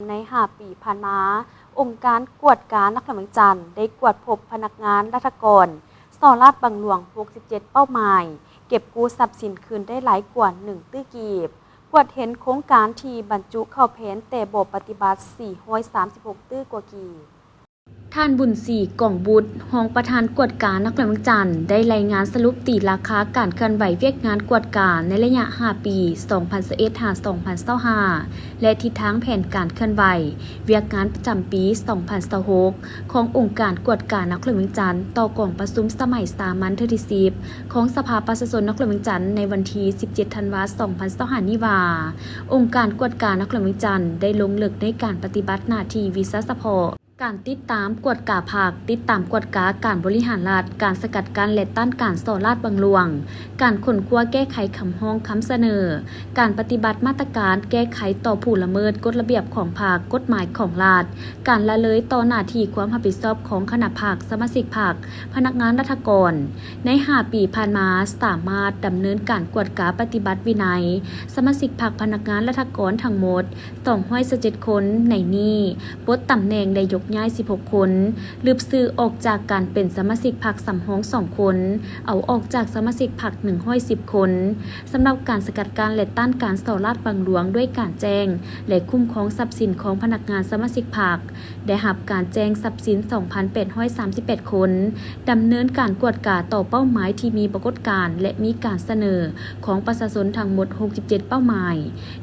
ใน5 ปีผ่านมาองค์การกวดการนครหลวงจันทร์ได้กวดพบพนักงานราชการสอราชบังหลวง67เป้าหมายเก็บกู้ทรัพย์สินคืนได้หลายกว่า1ตื้อกีบกวดเห็นโครงการที่บรรจุเข้าแผนแต่บ่ปฏิบัติ436ตื้อกว่ากีบท่านบุญศรีกองบุตรรองประธานกวดการนครหลวงจันทร์ได้รายงานสรุปตีราคาการเคลื่อนไหวเวียกงานกวดการในระยะ5 ปี 2021-2025 และทิศทางแผนการเคลื่อนไหวเวียกงานประจำปี 2026 ขององค์การกวดการนครหลวงจันทร์ต่อกองประชุมสมัยสามัญเทื่อที่10ของสภาประชาชนนครหลวงจันทร์ในวันที่ 17 ธันวาคม 2025 นี้ว่าองค์การกวดการนครหลวงจันทร์ได้ลงลึกในการปฏิบัติหน้าที่วิสาสะเพาะการติดตามกวดกาภาคติดตามกวดกาการบริหารรัฐการสกัดกั้นและต้านการส่อราชบังหลวงการขนคว้าแก้ไขคำห้องคำเสนอการปฏิบัติมาตรการแก้ไขต่อผู้ละเมิดกฎระเบียบของภาคกฎหมายของรัฐการละเลยต่อหน้าที่ความรับผิดชอบของคณะภาคสมาชิกภาคพนักงานราชการใน5 ปีผ่านมาสามารถดำเนินการกวดกาปฏิบัติวินัยสมาชิกภาคพนักงานราชการทั้งหมด217 คนในนี้ปลดตำแหน่งได้ยกย้าย16 คนลืบซื้อออกจากการเป็นสมาชิกพรรคสำห้อง2 คนเอาออกจากสมาชิกพรรค110 คนสำหรับการสกัดกั้นและต้านการส่อราชบังหลวงด้วยการแจ้งและคุ้มครองทรัพย์สินของพนักงานสมาชิกพรรคได้รับการแจ้งทรัพย์สิน 2,838 คนดำเนินการกวดกาต่อเป้าหมายที่มีปรากฏการณ์และมีการเสนอของประชาชนทั้งหมด67เป้าหมาย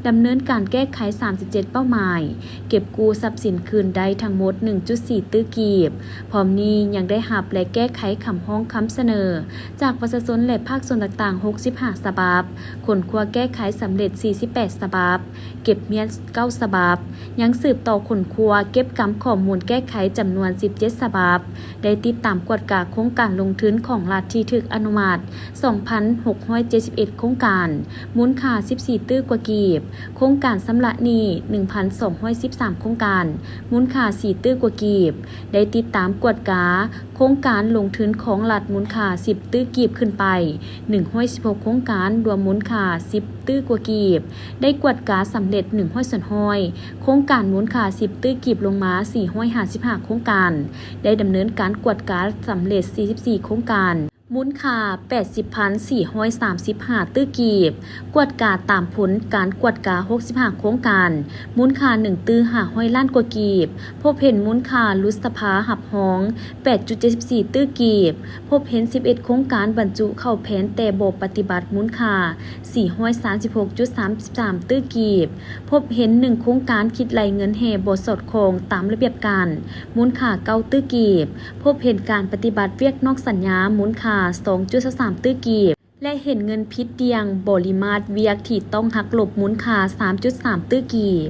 ดำเนินการแก้ไข37เป้าหมายเก็บกู้ทรัพย์สินคืนได้ทั้งหมด1.4 ตื้อกีบพร้อมนี้ยังได้หับและแก้ไขคำห้องคำเสนอจากประชาชนและภาคส่วนต่างๆ65ฉบับขนคว้าแก้ไขสำเร็จ48ฉบับเก็บเมียน9ฉบับยังสืบต่อขนคว้าเก็บกำข้อมูลแก้ไขจำนวน17ฉบับได้ติดตามกวดกาโครงการลงทุนของรัฐที่ถูกอนุมัติ 2,671 โครงการมูลค่า14ตื้อกว่ากีบโครงการสำระหนี้ 1,213 โครงการมูลค่า4ตื้อกว่ากีบได้ติดตามกวดกาโครงการลงทุนของรัฐมูลค่า10ตื้อกีบขึ้นไป116โครงการรวมมูลค่า10ตื้อกว่ากีบได้กวดกาสำเร็จ100ส่วนห้อยโครงการมูลค่า10ตื้อกีบลงมา455โครงการได้ดำเนินการกวดกาสำเร็จ44โครงการมูลค่า 80,435 ตื้อกีบกวดกาตามผลการกวดกา65โครงการมูลค่า1ตื้อ500ล้านกว่ากีบพบเห็นมูลค่าลุสภาหับห้อง 8.74 ตื้อกีบพบเห็น11โครงการบรรจุเข้าแผนแต่บ่ปฏิบัติมูลค่า 436.33 ตื้อกีบพบเห็น1โครงการคิดไหลเงินแห่บ่สอดคล้องตามระเบียบการมูลค่า9ตื้อกีบพบเห็นการปฏิบัติเวียกนอกสัญญามูลค่า2.3 ตื้อกีบและเห็นเงินพิษเดียงบริมาตรเวียกที่ต้องหักลบมูลค่า 3.3 ตื้อกีบ